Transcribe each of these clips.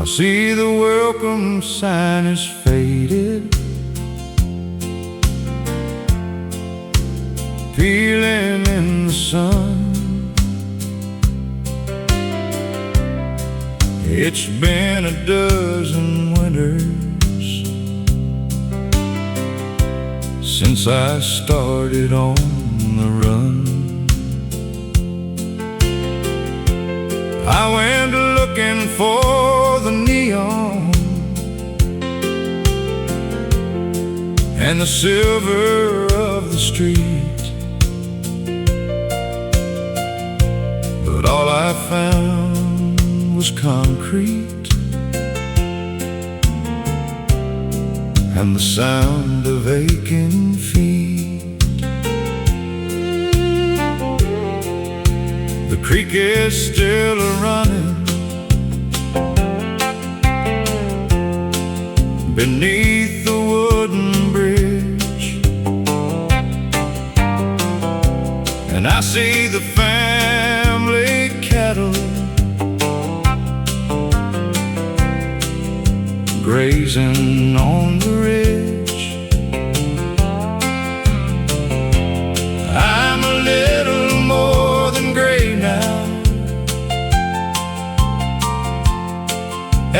I see the welcome sign is faded, peeling in the sun. It's been a dozen winters since I started on the run. I went looking for the neon and the silver of the street, but all I found was concrete and the sound of aching feet. The creek is still a-running beneath the wooden bridge, and I see the family cattle grazing on the ridge. I'm a little more than gray now,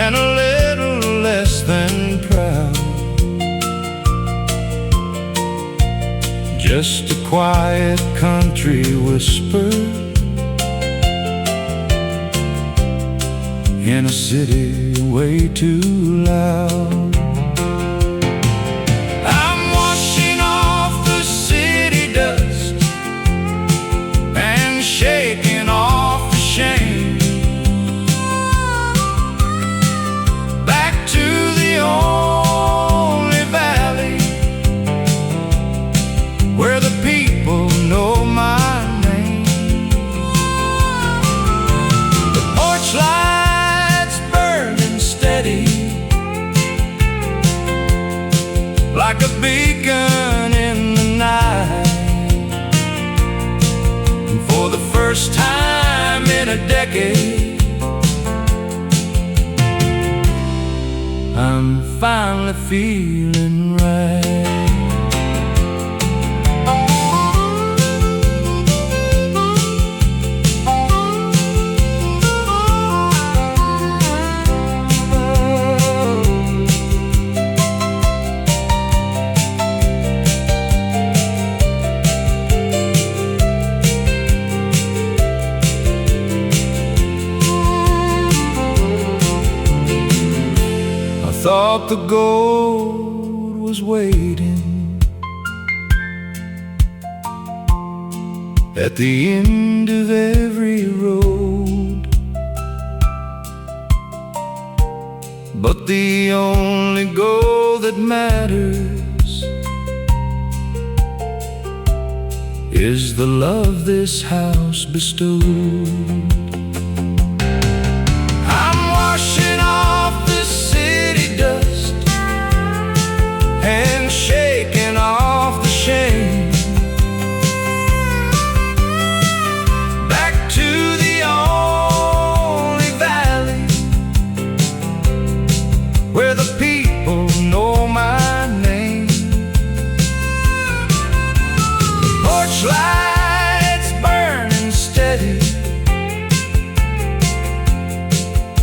and a little less than proud. Just a quiet country whisper in a city way too loud. I'm washing off the city dust and shaking off the shame, back to the only valley where the people know my name. The porch lights burning steady like a beacon in the night, and for the first time in a decade, I'm finally feeling right. Thought the gold was waiting at the end of every road, but the only gold that matters is the love this house bestowed. I'm washing off the city dust and shaking off the shame, back to the only valley where the people know my name. The porch lights burning steady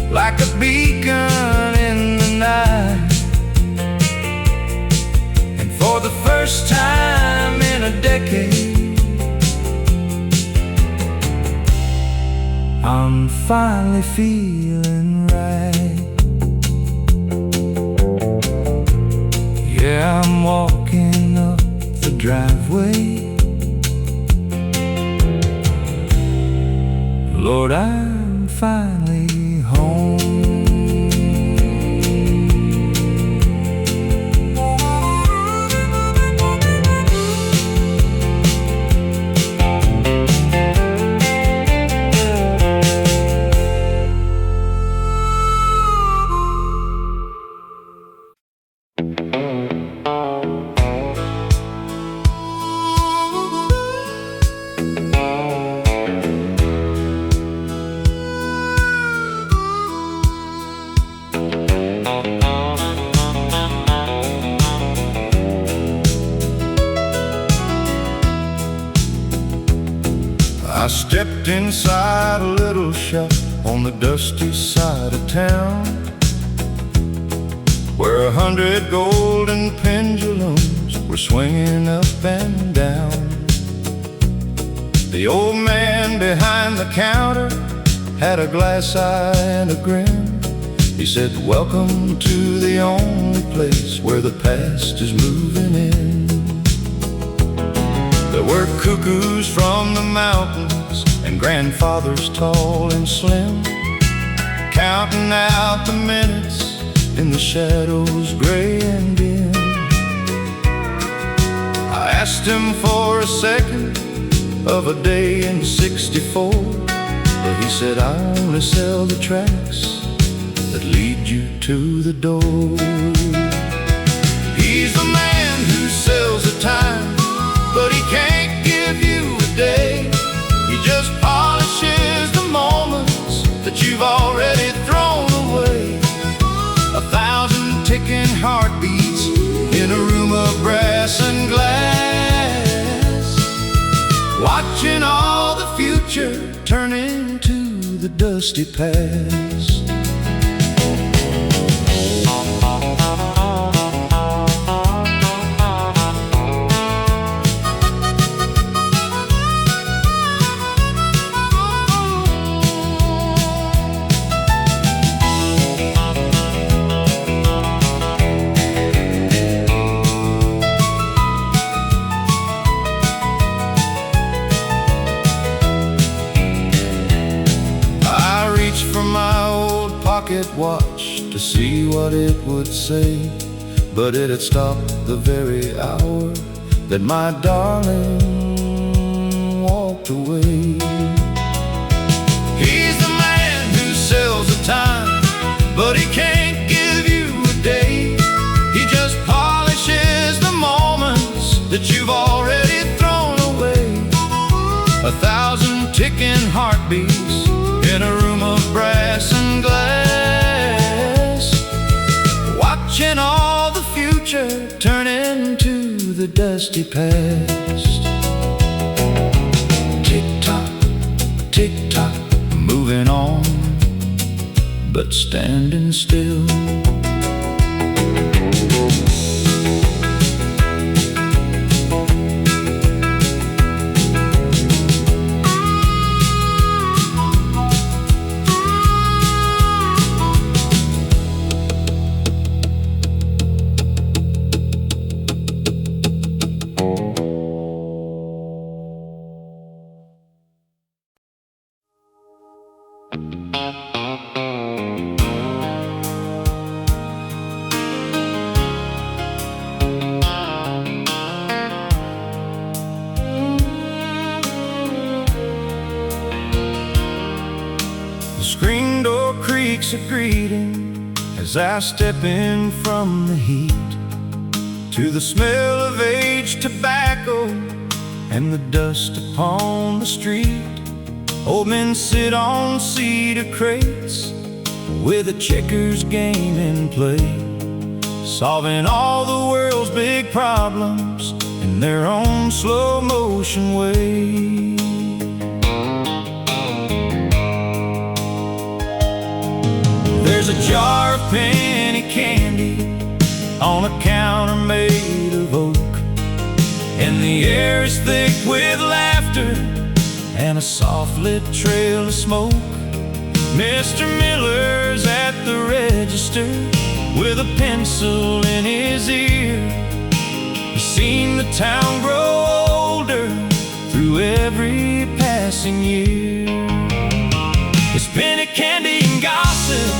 like a beacon in the night, and for the first time in a decade, I'm finally feeling right. Yeah, I'm walking up the driveway. Lord, I'm finally home. I stepped inside a little shop on the dusty side of town, where 100 golden pendulums were swinging up and down. The old man behind the counter had a glass eye and a grin. He said, "Welcome to the only place where the past is moving in." There were cuckoos from the mountains and grandfathers tall and slim, counting out the minutes in the shadows gray and dim. I asked him for a second of a day in '64, but he said, "I only sell the tracks that lead you to the door." He's the man who sells the time, but he can't give you a day. He just polishes the moments that you've already thrown away. 1,000 ticking heartbeats in a room of brass and glass, watching all the future turn into the dusty past. Pocket watch to see what it would say, but it had stopped the very hour that my darling walked away. He's the man who sells the time, but he can't give you a day. He just polishes the moments that you've already thrown away. 1,000 ticking heartbeats in a room of brass and glass, watching all the future turn into the dusty past. Tick-tock, tick-tock, moving on, but standing still. Screen door creaks a greeting as I step in from the heat, to the smell of aged tobacco and the dust upon the street. Old men sit on cedar crates with a checkers game in play, solving all the world's big problems in their own slow motion way. There's a jar of penny candy on a counter made of oak, and the air is thick with laughter and a soft-lit trail of smoke. Mr. Miller's at the register with a pencil in his ear. He's seen the town grow older through every passing year. It's penny candy and gossip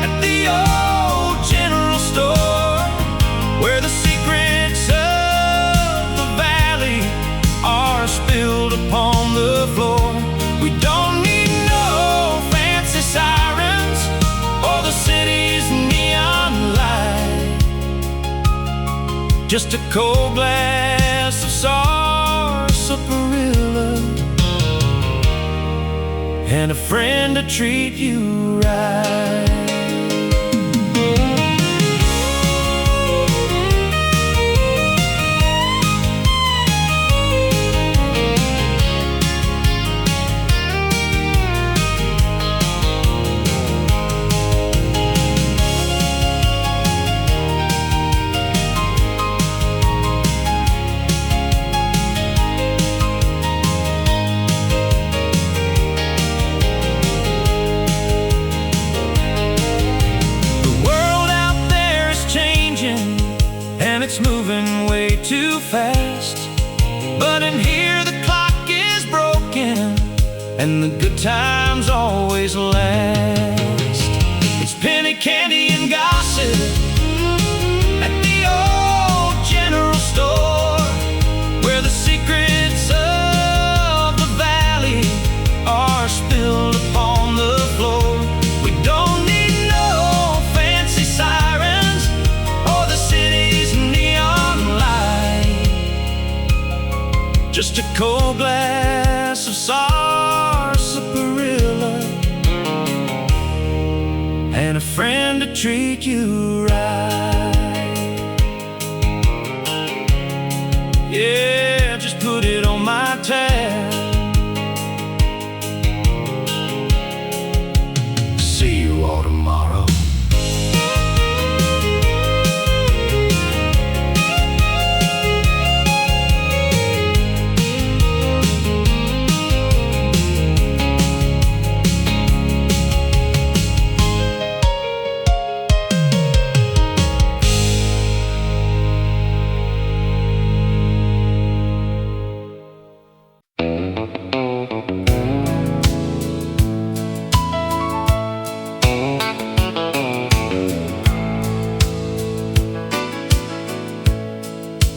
at the old general store, where the secrets of the valley are spilled upon the floor. We don't need no fancy sirens or the city's neon light, just a cold glass of sarsaparilla and a friend to treat you right. it's moving way too fast. But in here the clock is broken, and the good times always last. It's penny candy and gossip at the old general store, where the secrets of the valley are spilled upon the floor. We don't need no fancy sirens or the city's neon light, just a cold glass of sarsaparilla and a friend to treat you right. Yeah, just put it on my tab. See you all tomorrow.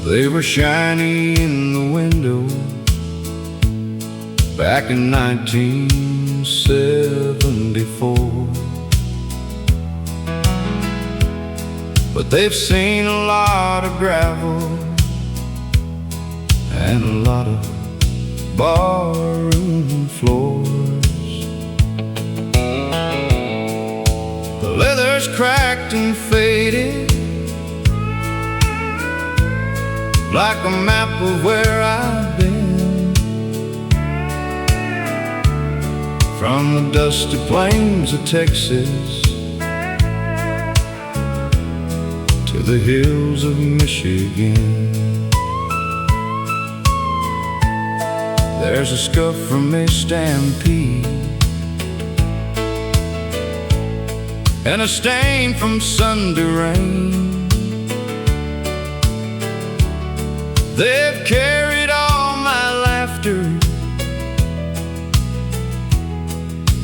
They were shiny in the window back in 1974, but they've seen a lot of gravel and a lot of barroom floors. The leather's cracked and faded, like a map of where I've been, from the dusty plains of Texas to the hills of Michigan. There's a scuff from a stampede and a stain from Sunday rain. They've carried all my laughter,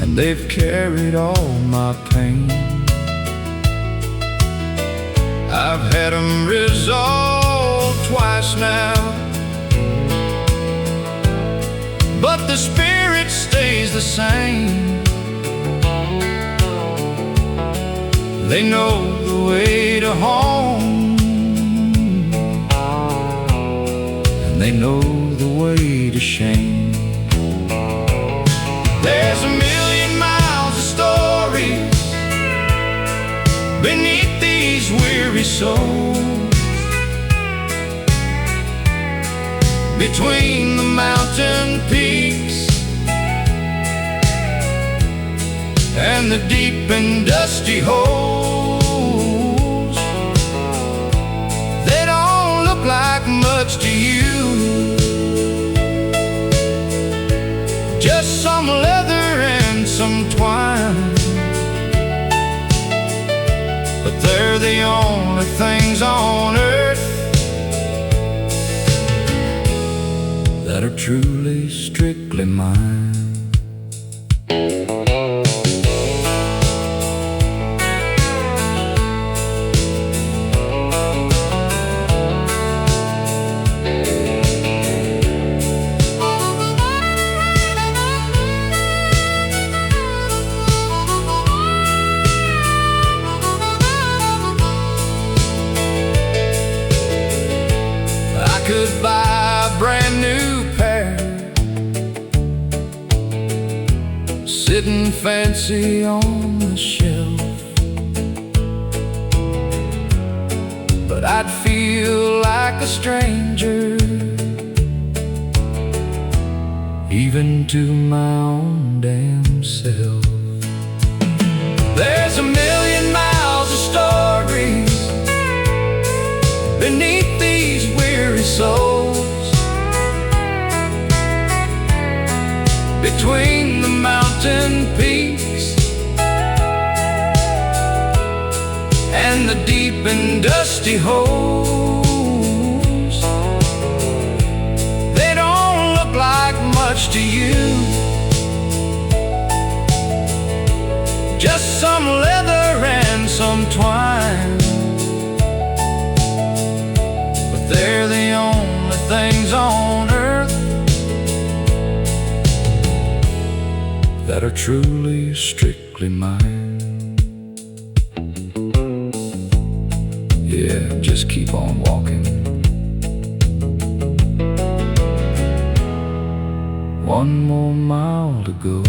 and they've carried all my pain. I've had them resolved twice now, but the spirit stays the same. They know the way to home, they know the way to shame. There's a million miles of stories beneath these weary souls, between the mountain peaks and the deep and dusty holes. They don't look like much to you, just some leather and some twine, but they're the only things on earth that are truly, strictly mine. Could buy a brand new pair, sitting fancy on the shelf, but I'd feel like a stranger, even to my own damn self. There's a million miles of stories beneath these weary souls, between the mountain peaks and the deep and dusty holes. to you. Just some leather and some twine, but they're the only things on earth that are truly, strictly mine. Yeah, just keep on walking. One more mile to go.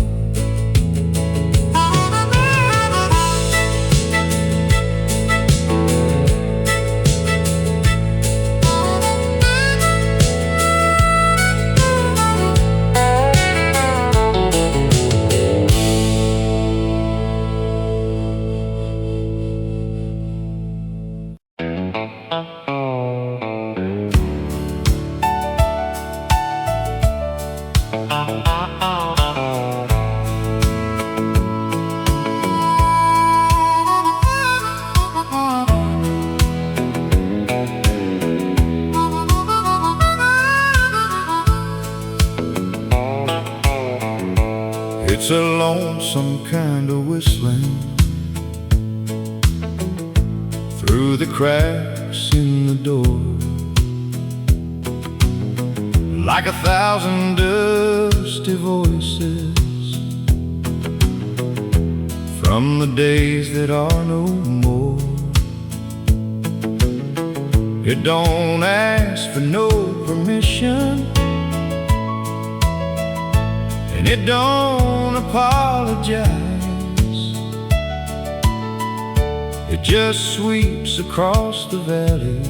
It's a lonesome kind of whistling through the cracks in the door, like 1,000 dusty voices from the days that are no more. It don't ask for no permission, and it don't apologize. It just sweeps across the valley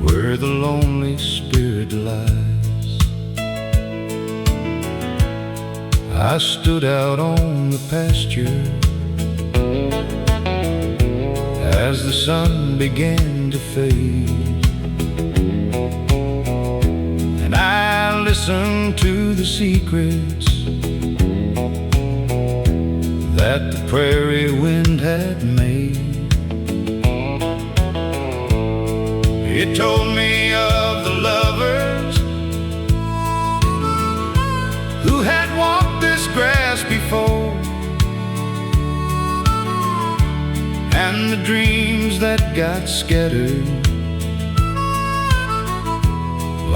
where the lonely spirit lies. I stood out on the pasture as the sun began to fade, and I listened to the secrets that the prairie wind had made. It told me of the lovers who had walked this grass before, and the dreams that got scattered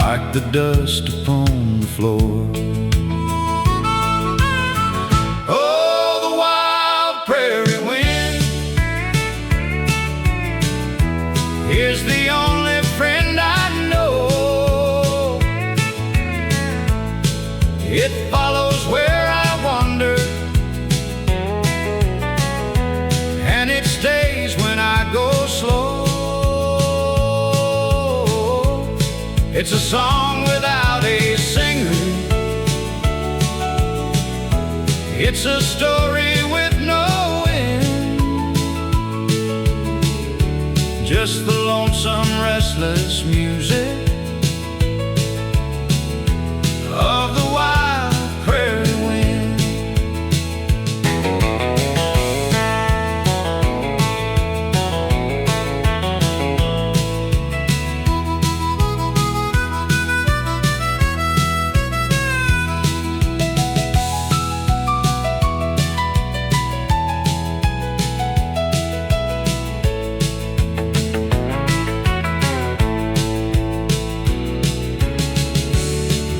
like the dust upon the floor. Oh, the wild prairie wind is the only friend I know. It follows where I wander, and it stays when I go slow. It's a song without a singer. It's a story with no end. Just the lonesome, restless music of the wild prairie wind.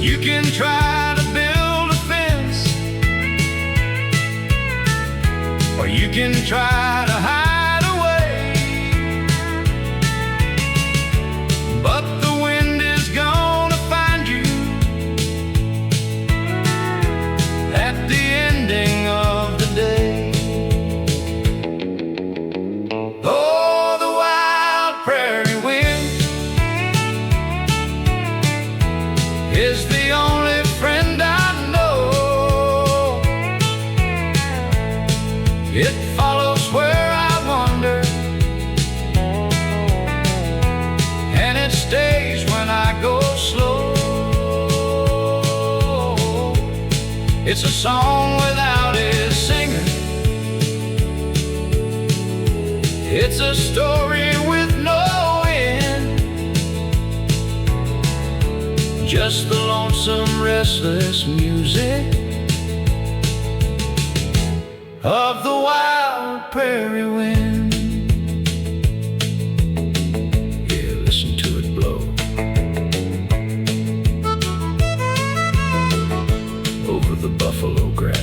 You can try to build a fence, or you can try to hide away, but the wind is gonna find you at the ending of the day. Oh, the wild prairie wind is the only friend I know. It follows where I wander, and it stays when I go slow. It's a song without a singer. It's a story with no end. just the lonesome, restless music of the wild prairie wind. Yeah, listen to it blow over the buffalo grass.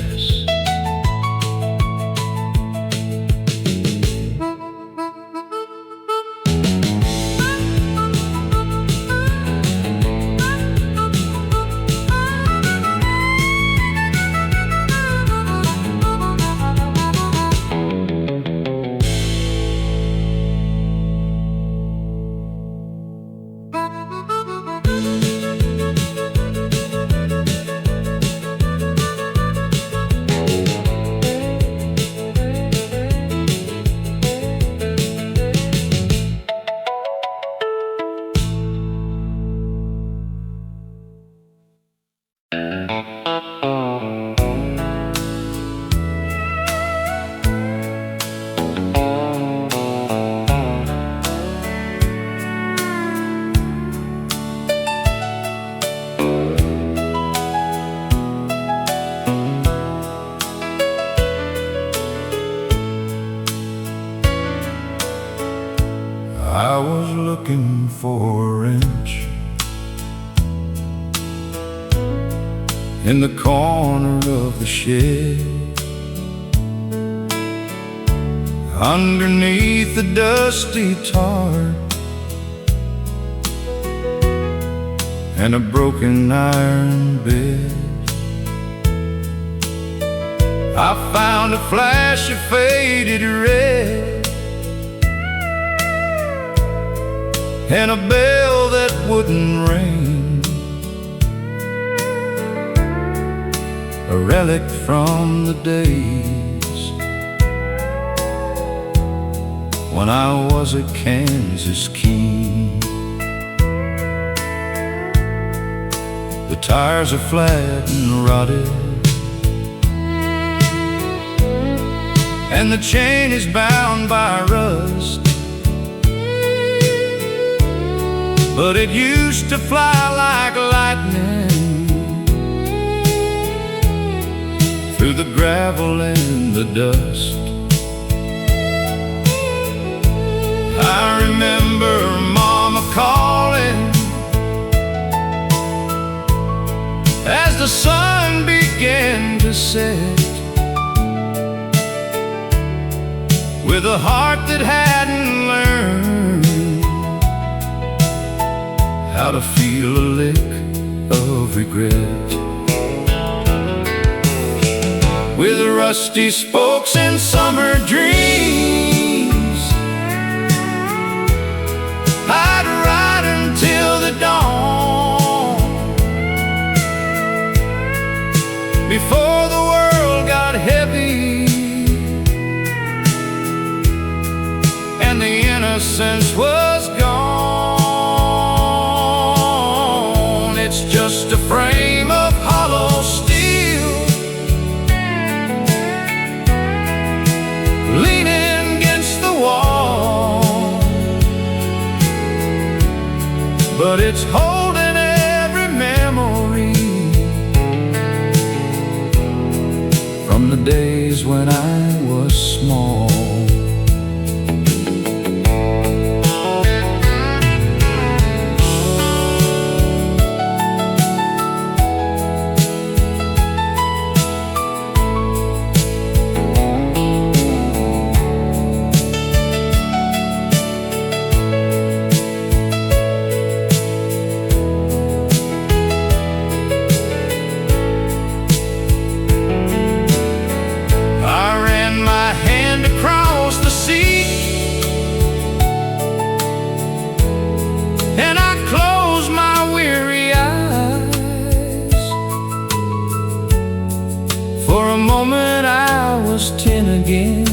I was looking for an inch in the corner of the shed, underneath the dusty tarp and a broken iron bed. I found a flash of faded red and a bell that wouldn't ring, a relic from the days when I was a Kansas king. The tires are flat and rotted, and the chain is bound by rust, but it used to fly like lightning through the gravel and the dust. I remember Mama calling as the sun began to set, with a heart that hadn't learned how to feel a lick of regret. With rusty spokes and summer dreams, I'd ride until the dawn, before the world got heavy and the innocence was gone. It's just a frame of hollow steel, leaning against the wall, but it's holding every memory from the days when I was small. And I close my weary eyes. For a moment I was 10 again,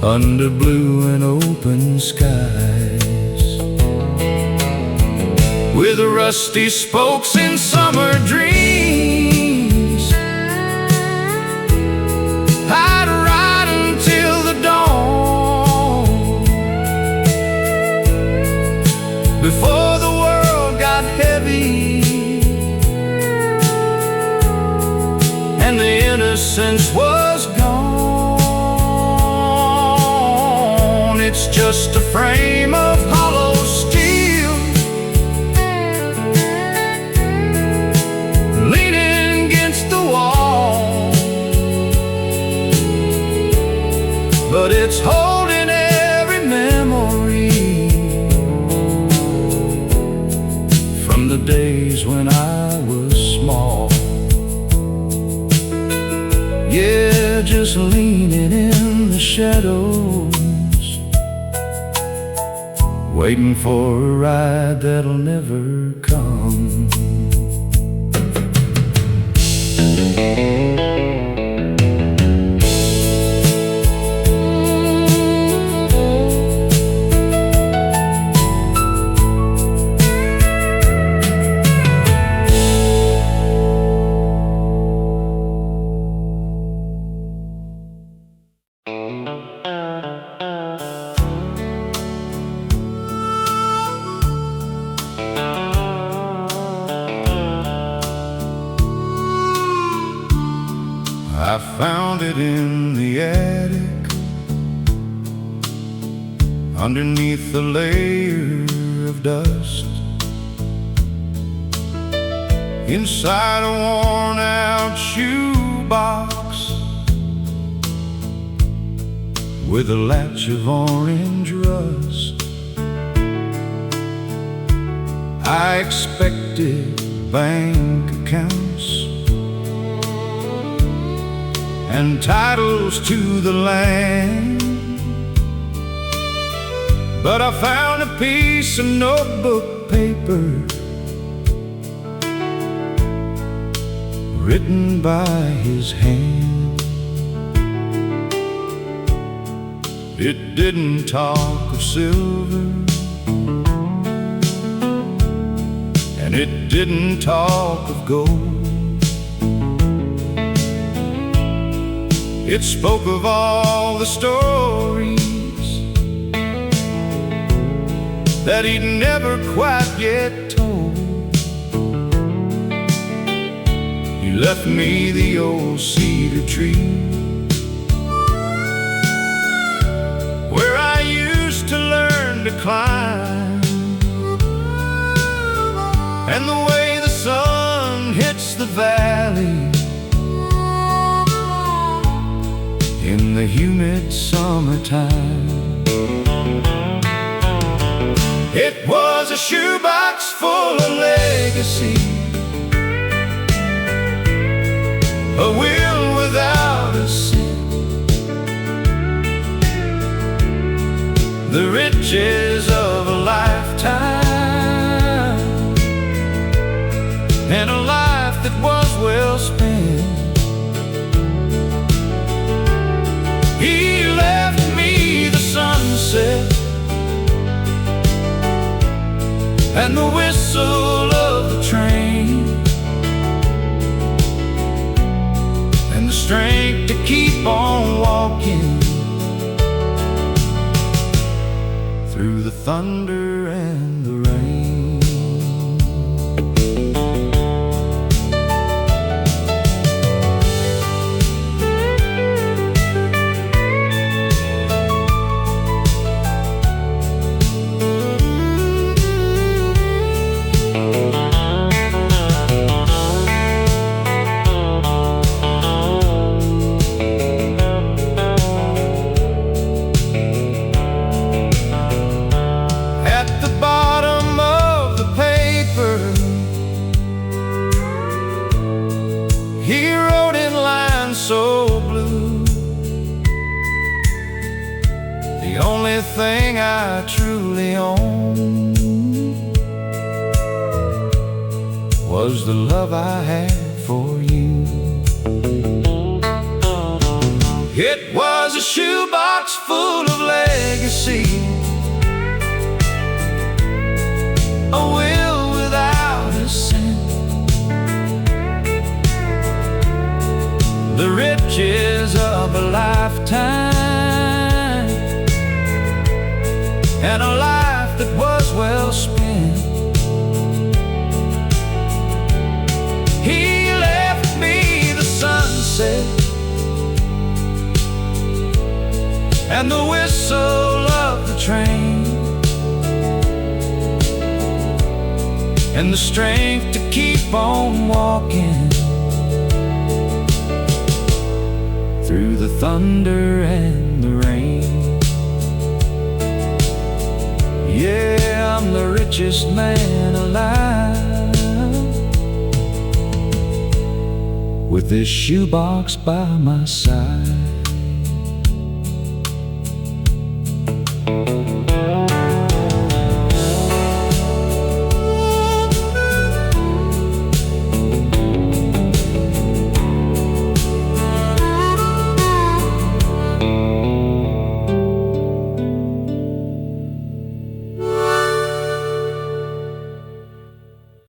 under blue and open skies, with rusty spokes in summer dreams. I'd ride until the dawn, before the innocence was gone. It's just a frame of hollow steel, leaning against the wall, but it's holding every memory from the days when I was small. Yeah, just leaning in the shadows, waiting for a ride that'll never come. I found it in the attic, underneath a layer of dust, inside a worn-out shoebox with a latch of orange rust. I expected bank accounts and titles to the land, but I found a piece of notebook paper written by his hand. It didn't talk of silver, and it didn't talk of gold. It spoke of all the stories that he'd never quite yet told. He left me the old cedar tree where I used to learn to climb, and the way the sun hits the valley in the humid summertime. It was a shoebox full of legacy, a will without a cent, the riches of a lifetime, and a life that was well spent. He left me the sunset and the whistle of the train, and the strength to keep on walking through the thunder and the rain. He wrote in lines so blue, the only thing I truly own was the love I had for you. It was a shoebox full of legacy, a will without a cent, the riches of a lifetime, and a life that was well spent. He left me the sunset and the whistle of the train, and the strength to keep on walking through the thunder and the rain. Yeah, I'm the richest man alive, with this shoebox by my side.